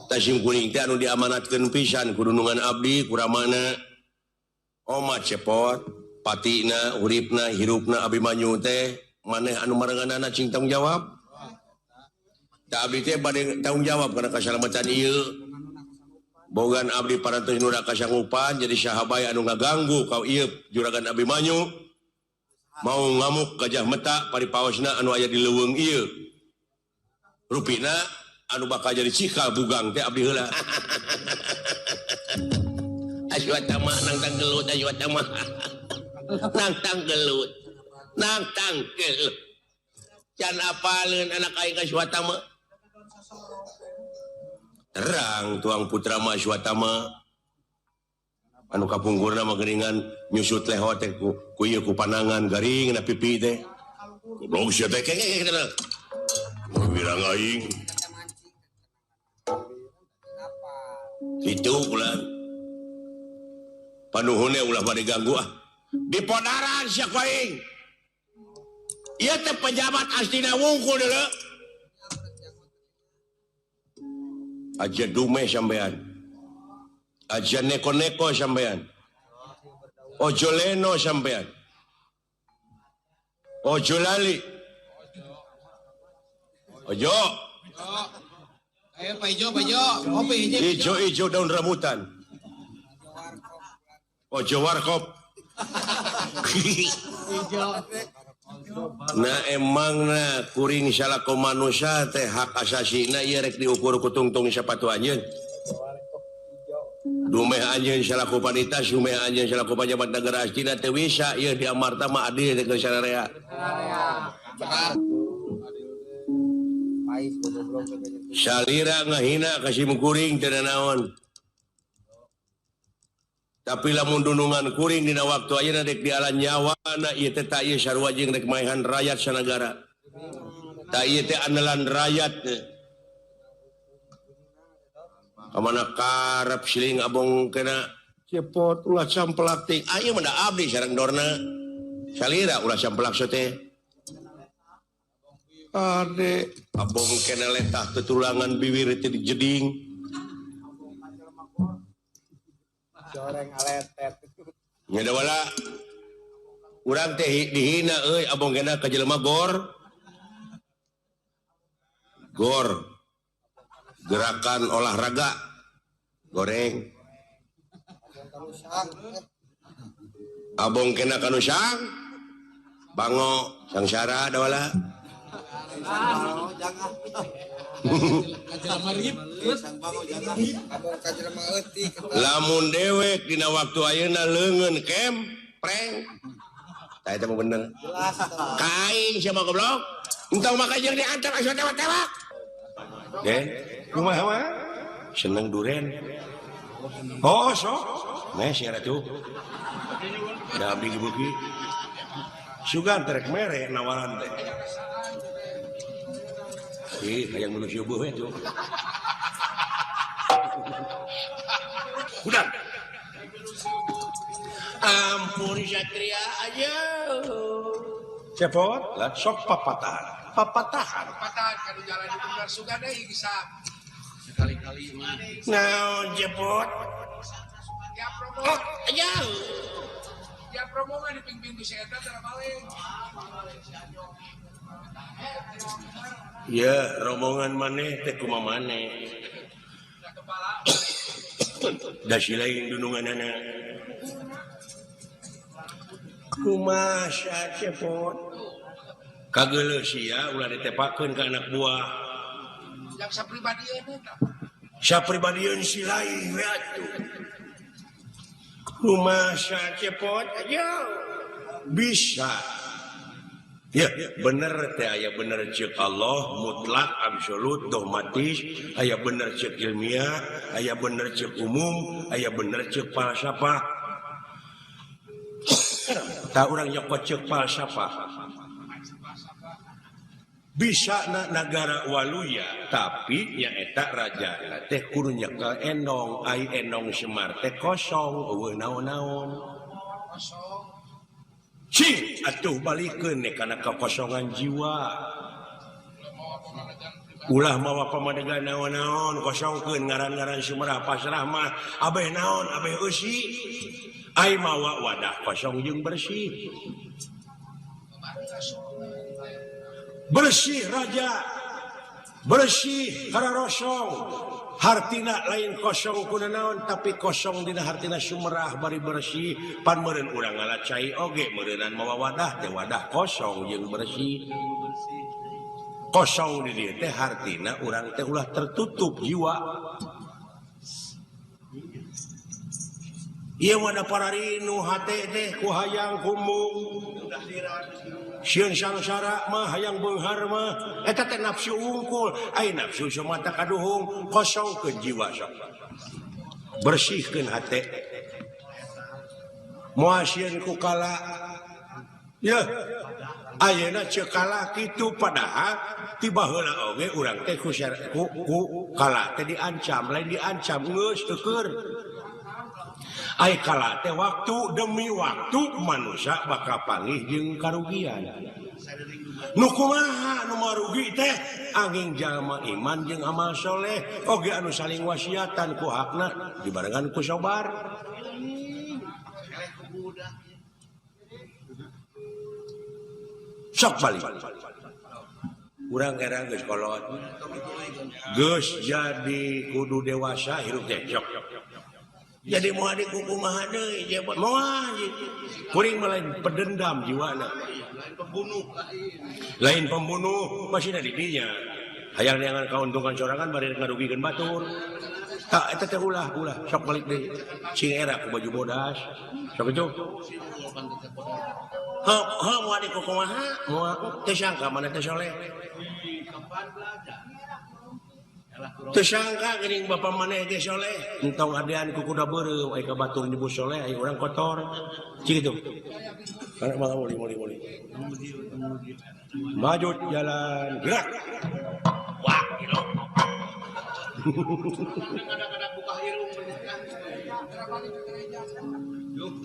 Ta Simkuring teh anu diamanatkeun pisan ku Dunungan abdi kuramana Omat cepot patina uripna hirupna Abimanyu teh maneh anu marenganana cing tanggung jawab da abdi teh bade tanggung jawab kana kasalamatan ieu bogan abdi parantos nu da kasanggupan jadi sahabay anu ngaganggu ka ieu juragan Abimanyu mau ngamuk gajah meta paripaosna anu aya di leuweung ieu rupina anu bakal jadi cikal bugang teh abdi heula asyuata mah nangtang gelut asyuata mah nangtang gelut can apaleun anak aing ka asyuata mah terang tuang putra mah asyuata mah anu kapunggurna mah geuningan nyusut lehot teh ku ieu ku panangan garing na pipi teh goblok sia teh kengek cenah wirang aing kitu ulah panuhunnya ulah bade ganggu di podaran sia ku aing ieu teh pejabat astina wungkul deuleu aja dume sampean aja neko-neko sampean ojo leno sampean ojo lali ojo Ayo Pak Ijo, kopi ijo daun rambutan ojo warkop nah emang na kuring salako manusia teh hak asasina ieu rek diukur ku tungtung sapatu anjeun dumeh anjeun salaku panita sumeh anjeun salaku pejabat negara astina teu bisa ieu diamarta mah adil teh geus sararea salira ngahina ka simkuring teu naon tapi lamun dunungan kuring dina waktu ayeuna dek dialan nyawana ieu teh ta ieu sarua jeung rek maehan rakyat sanagara ta ieu teh andalan rakyat kamana karep siling abong kena cepot ulah camplak teh aya mah da abdi sareng dorna salira ulah camplak teh Ade, abong kena letah ketulangan bibir itu di jeding. Goreng aletet. Nyada wala. Urang teh dihina euy abong kena ka jelema gor. Gor. Gerakan olahraga. Goreng. Abong kena kanu sang. Bango sangsara da wala. Lamun dewek dina waktu ayeuna leungeun kem preng tah eta mah bener kaing siapa goblok entong maka jeung diantar asuh tewak-tewak den kumaha mah seneng duren oh sok meh sia ratu da abdi gebuki sugan terek mere nawaran teh hayang manusia buah itu. Udah. Ampun Satria aja. Cepot, lah sok papatahan. Papatahan Kalau jalan itu benar suka deh bisa sekali-kali. Nah, cepot. Tiap promo. Aja. Tiap promo kan di pintu saya tara balik. Ya, rombongan maneh teh kumaha maneh. Da silain dununganana. Kumaha cepot. Kageuleuh sia ulah ditepakeun ka anak buah. Yang sapribadieun eta. Sapribadieun si lain we atuh. Kumaha cepot aja. Bisa. Ya, bener teh aya bener ceuk Allah mutlak absolut dogmatis, aya bener ceuk ilmiah, aya bener ceuk umum, aya bener ceuk falsafah. Tah urang nyokot ceuk falsafah. Bisa negara waluya, tapi nya eta raja teh kudu nyekel endong, ai endong Semar teh kosong, eueuh naon-naon. Cing, atuh balikeun kana kekosongan jiwa. Ulah mawa pamadegan naon-naon kosongkeun ngaran-ngaran Sumerah pasrah mah abeh naon abeh eusi. Ai mawa wadah kosong jeung bersih. Bersih raja. Bersih kararosong. Hartina lain kosong kuna naon tapi kosong dina hartina Sumerah bari bersih pan meureun urang ngalacai oge meureunan mawa wadah teh wadah kosong jeung bersih kosong di dieu teh hartina urang teh ulah tertutup jiwa ieu mah da pararinu hate teh ku hayang kumbung sieun sangsara mah hayang beunghar mah eta teh nafsu unggul ai nafsu sumata kaduhung kosongkeun jiwa sok bersihkeun hate moal sieun ku kala ya ayeuna ceuk kala kitu padahal tiba heula oge urang teh ku kala teh diancam lain diancam geus teu keur ai kala teh waktu demi waktu manusia bakal panggih jeung karugian. Nu kumaha nu marugi teh angin jalma iman jeung amal soleh oge anu saling wasiatan ku hakna dibarengan ku sabar. Sok balik. Urang era geus kolot. Geus jadi kudu dewasa hirup teh sok. Jadi mau adik kumaha deui jebot moal kuring lain pendendam jiwana lain pembunuh masih di dinya hayang neangan kauntungan sorangan bari ngarugikeun batur tak eta teh ulah sok balik deui cing era ku baju bodas sok itu ha mau adik kumaha moal teu sangka mana teh soleh tersangka geuning bapa maneh ge soleh entong adean ku kuda beureuh ai ka batur nyebut soleh ai urang kotor cing kitu kana mah muli maju jalan gerak wah kilo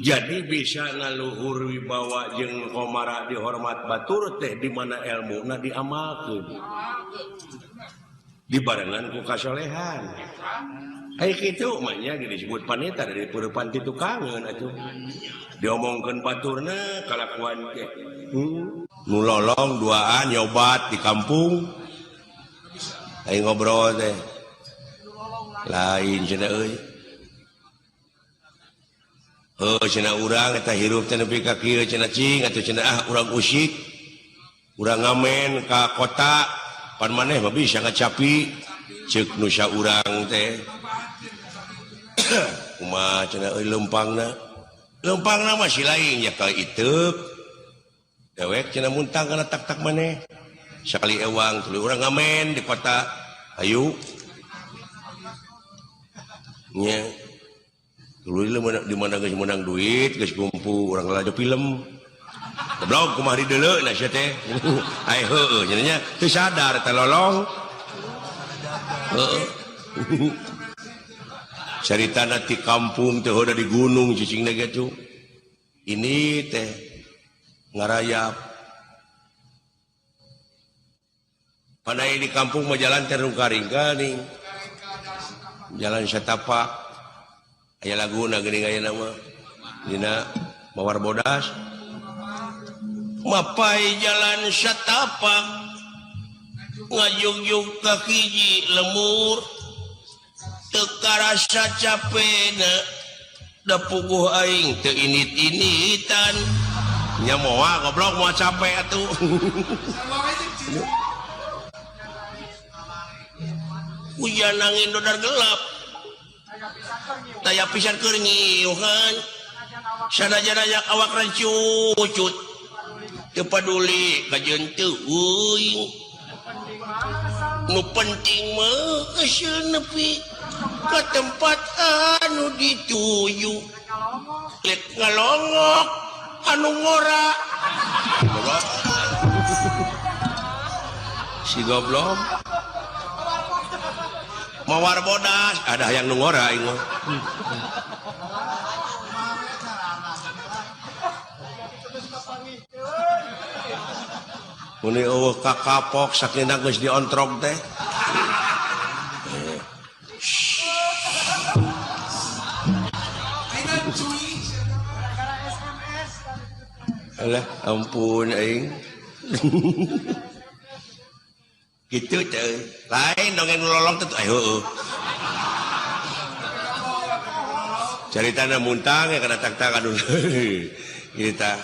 jadi bisa ngaluhur wibawa jeung komara dihormat batur teh di mana ilmuna diamalkeun dibarengan ku kasolehan ai kitu mah nya disebut panita dari peurepan ti tukangeun atuh diomongkeun baturna kalakuan teh nu lolong duaan nyobat di kampung ai ngobrol teh lain cenah euy cenah urang eta hirup teh nepi ka kieu cenah cing atuh cenah urang usik urang ngamen ka kota pan maneh mah bisa ngacapi ceuk nu saurang teh kumaha cenah euy lempangna masih lain ya ka iteup dewek cenah muntang kana tak-tak maneh sakali ewang tuluy urang ngamen di kota ayu nya tuluy di mana geus menang duit geus kumpul urang ngalajo film goblok kumaha di deuleu na sia teh ai heueuh nya nya teu sadar teh lolong heueuh caritana ti kampung teh hoda di gunung cicingna gitu ini teh ngarayap panai di kampung mah jalan teh rungkaring-karing jalan satapak aya laguna geuning aya nama dina Mawar Bodas mapai jalan satapak ngajug-jug ka hiji lemur teu karasa capena da puguh aing teu init-initan nya moal goblok moal capek atuh hujan angin dodar gelap taya pisan keur ngiuhan sanajan aya awak rancucut teu paduli ka jeunteung euy nu penting mah asal nepi ka tempat anu dituju lek ngalongok anu ngora si goblok Mawar Bodas ada yang nu ngora aing mah muni eueuh ka kapok sakinda geus diontrog teh alah ampun aing gitu teh lain dongeng lolong teh heueuh caritana muntang ya kana tak-tak aduh kita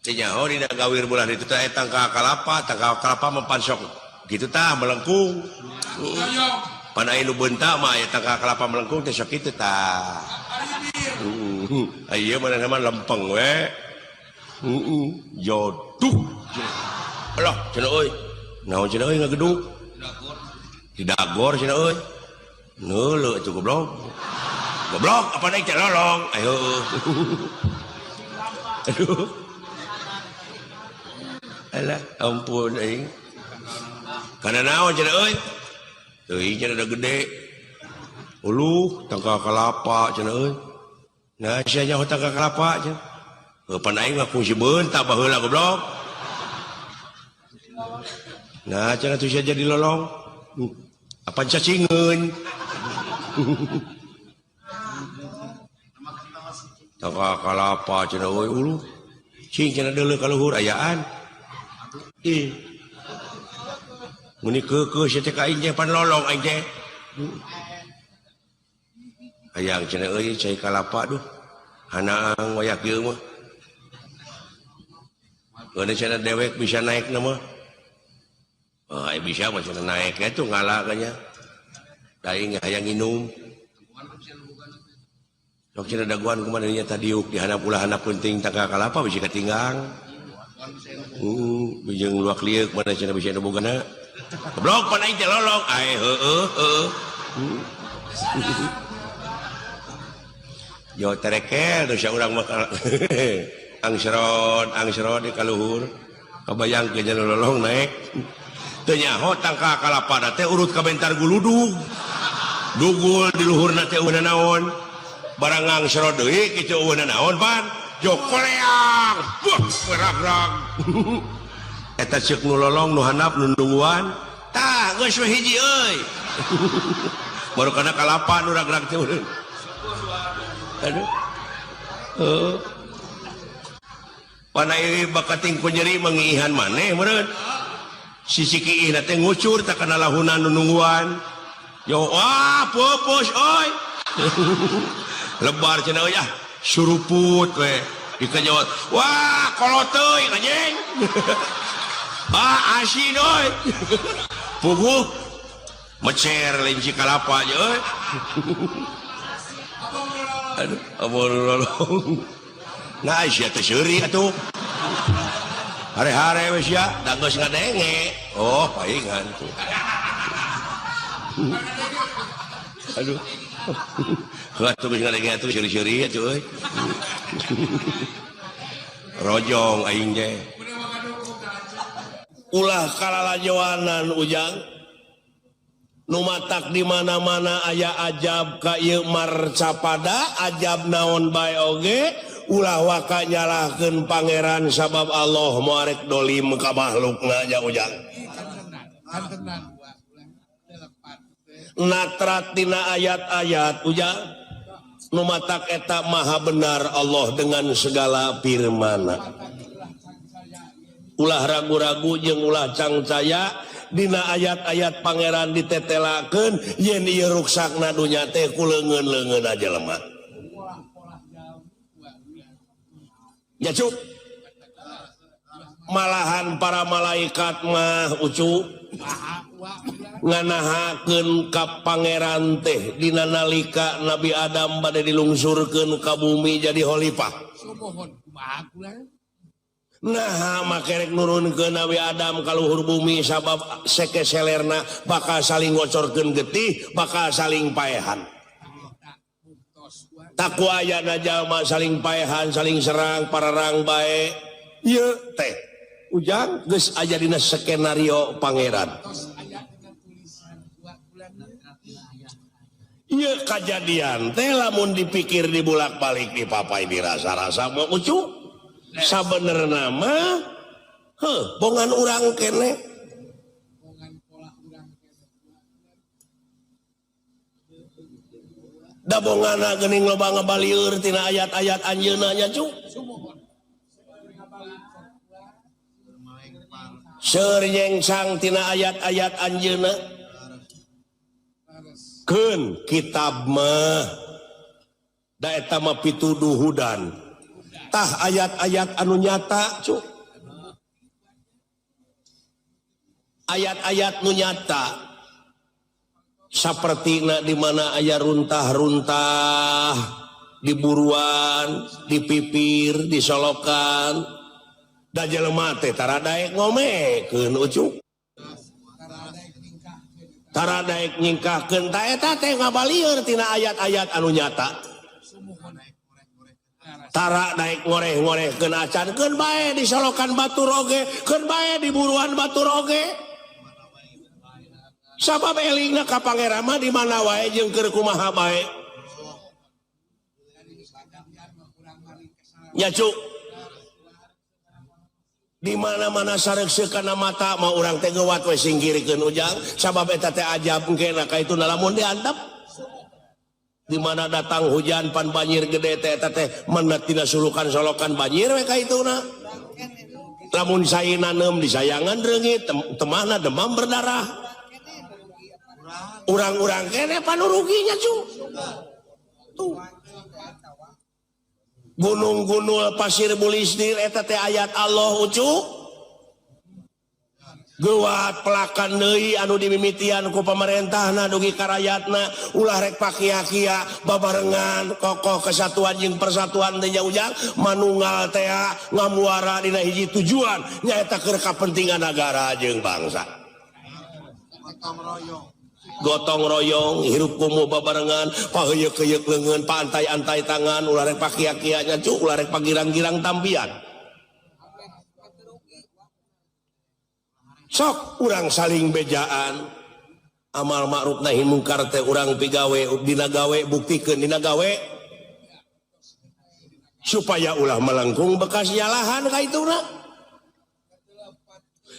cenyaho dina gawir bulan itu teh tangka kalapa mempansok gitu tah melengkung pan aya nu beunta mah aya tangka kalapa melengkung teh sok kitu tah aya mana mah lempeng we jodoh alah cenah euy naon cenah euy ngagedug di dagor cenah euy neuleuh atuh goblok apa naik teh lolong ayo aduh alah ampun aing kana naon cenah euy teuing cenah da gede uluh tangka kalapa cenah euy nah sia nya tangka kalapa cenah pan aing mah kungsi beuntak baheula goblok nah cenah tuh sia jadi lolong apa cacingeun tangka kalapa cenah euy uluh cing cenah deuleu ka luhur ayaan muni keukeuh sia teh ka aing teh pan lolong aing teh hayang cenah euy cai kalapa duh hanaang wayak ieu mah geus cenah dewek bisa naik na mah bisa mah cenah naik atuh ngalah kanya da aing hayang nginum sok cenah daguan kumaha nya tadiuk di handap ulah handap penting tangka kalapa bisi katinggang bijeng luak liuk mana cenah bisi anu bogana goblok pan aing teh lolong ai heueuh yo terekel nu sia urang mah angsrod di kaluhur kabayang ke jalur lolong naik teu nyaho tangka kalapa teh urut ka bentar guludug dugul di luhurna teh euna naon barangang sero deui kitu eueuna naon pan jokoleang berag-rag eta ceuk nu lolong nu handap nu nungguan tah geus we hiji euy baru kana kalapan nu rag-rag teh aduh pana ieu bakating penjeri mengihan maneh meureun sisi kieu teh ngucur tak kana lahunan nu nungguan yo wah pupus oi lebar cenah ya suruput we dikajawat wah kolot teuy anjing asin oi puguh mecer lenci kalapa aja euy aduh abon lolong nah sia teh seuri atuh hare-hare we sia da geus ngadenge oh paingan tuh aduh atuh geus ngadenge atuh seuri-seuri atuh euy rojong aing teh ulah kalalajoanan ujang numatak di mana-mana aya ajab ka ieu marcapada ajab naon bae oge ulah waka nyalahkeun pangeran sabab Allah moarek dolim ka makhlukna nya ujang natrat tina ayat-ayat ujang numatak eta maha benar Allah dengan segala firman-Na ulah ragu-ragu jeung ulah cangcaya dina ayat-ayat pangeran ditetelakeun yen ieu ruksakna dunya teh ku leungeun-leungeun aja lemah ya cuk malahan para malaikat mah ucu nganahakeun ka pangeran teh dina nalika Nabi Adam bade dilungsurkeun ka bumi jadi khalifah nah makerek nurun ke Nabi Adam kaluhur bumi sabab sekeselerna bakal saling ngocorkeun getih bakal saling paehan takwa ayana jalma saling paehan saling serang pararang bae ieu teh ujang geus aya dina skenario pangeran ieu kajadian teh lamun dipikir dibulak-balik dipapai dirasa-rasa mau ucu sabenerna mah bongan urang kene da bongana geuning loba ngabalieur tina ayat-ayat anjeunna nya cu seur nyengsang tina ayat-ayat anjeunna keun kitab mah da eta mah pituduhudan tah ayat-ayat anu nyata cu ayat-ayat nu nyata sapertina di mana aya runtah-runtah diburuan dipipir disolokan da jelema teh tara daek ngomekeun ucu tara daek nyingkahkeun ta eta teh ngabalieur tina ayat-ayat anu nyata tara naik ngoreh-ngoreh keun acan keun bae disolokan batur oge keun bae diburuan batur oge sabab elingna ka pangeran mah di mana wae jeung keur kumaha bae nya cuk di mana-mana sareuk-seukana mata mah urang teh geuwat we singkirikeun ujang sabab eta teh ajab engkena ka itu lamun diantep di mana datang hujan pan banjir gede teh eta teh mendet tina sulukan solokan banjir we ka ituna lamun saina neum disayangan reungit temahna demam berdarah urang-urang kene panuruginya cu tuh gunung-gunung pasir bulistir eta teh ayat Allah ucu gewat pelakan deui anu dimimitian ku pamarentahna dugi ka rakyatna ulah rek pakia-kia babarengan kokoh kesatuan jeung persatuan teh ujang manunggal teh ngamuara dina hiji tujuan nyaeta keur kapentingan negara jeung bangsa gotong royong hirup kumuh babarengan paheuyeuh-heuyeuh leungeun pantai-antai tangan ulah rek pakia-kia nya cu ulah rek pagirang-girang tampian sok urang saling bejaan amal ma'ruf nahi mungkar teh urang pigawe dina gawe buktikeun dina gawe supaya ulah melengkung bekas jalahan ka ituna.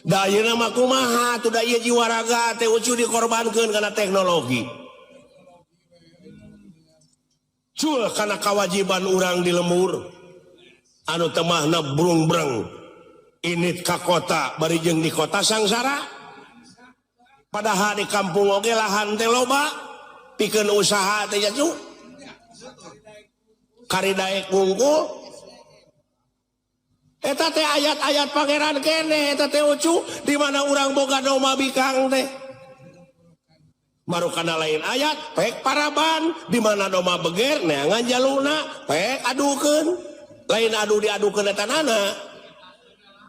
Da ayeuna mah kumaha tuh da ieu jiwa raga teh ucu dikorbankeun kana teknologi. Cul kana kewajiban urang di lemur anu temahna brung-breng init ka kota bari jeung di kota sangsara. Padahal di kampung oge lahan teh loba pikeun usaha teh cu. Kari daek ngungkul eta teh ayat-ayat pangeran kene eta teh ucu di mana urang boga doma bikang teh. Marukana lain ayat pek paraban di mana doma beger neangan jaluna pek adukeun. Lain adu diadukeun eta nana.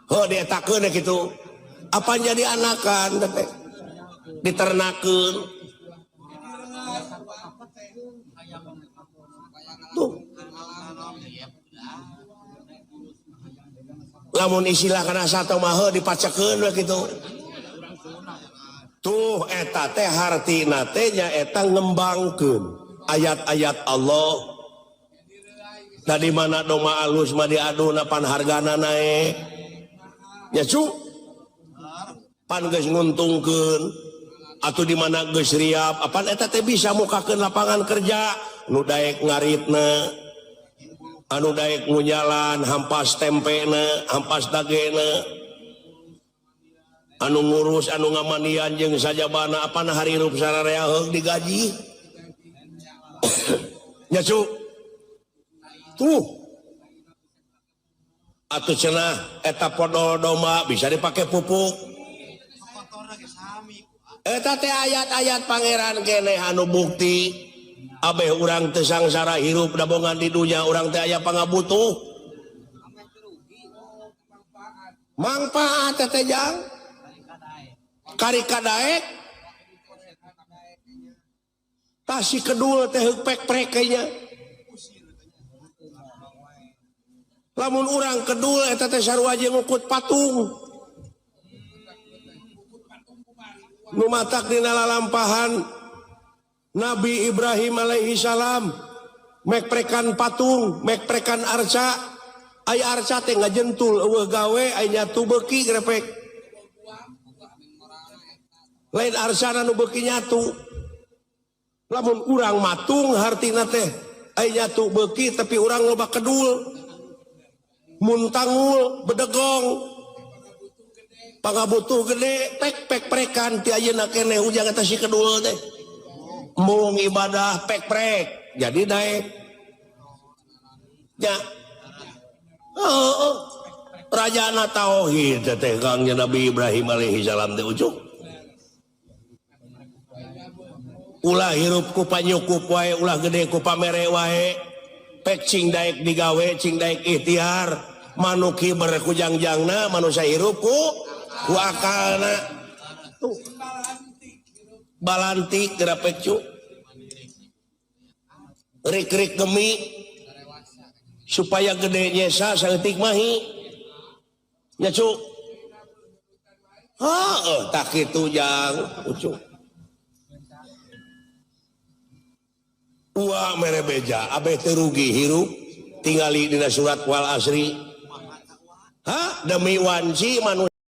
Heuh dietakeun kitu. Apa jadi anakan teh diternakeun. Tuh. Lamun istilah kana satu mah heuh dipacekeun we kitu. Tuh eta teh hartina teh nyaeta ngembangkeun ayat-ayat Allah. Da di mana doma alus mah diaduna pan hargana naek. Ya cu. Pan geus nguntungkeun atuh di mana geus riap apan eta teh bisa mukakeun lapangan kerja nu daek ngaritna anu daek ngunyalan hampas tempena hampas dagena anu ngurus anu ngamandian jeung sajabana apana harirup sararea heug digaji. Nya cu tuh atuh cenah eta podol doma bisa dipake pupuk. Eta teh ayat-ayat pangeran keneh anu bukti abeh urang teu sangsara hirup dabongan di dunya urang teh aya pangabutuh. Manfaat teh jang kari kadaek tasi kedul teh heuk pek-prek nya. Lamun urang kedul eta teh sarua jeung ngukut patung. Nu matak dina lalampahan Nabi Ibrahim alaihi salam mek prekan patung, mek prekan arca. Ai arca teh ngajentul eueuh gawe ai nyatu beuki grepek. Lain arca nu beuki nyatu. Lamun urang matung hartina teh ai nyatu beuki tapi urang loba kedul. Mun tangul bedegong pangabutuh gede pek prekan ti ayeuna keneh ujang eta si kedul teh mung ibadah pek prek jadi daek nya rajana tauhid teh kangnya Nabi Ibrahim alaihi salam teh ucuk ulah hirup ku panyukup wae ulah gede ku pamere wae pek cing daek digawe cing daek ikhtiar manuki berkujangjangna manusia hirup ku akalna tuh balantik gerapek cu rik-rik gemi supaya gede nyesa saeutik mahi nya cu tak kitu jang ucu uang mere beja abeh teu rugi hirup tingali dina surat wal asri demi wanci manusia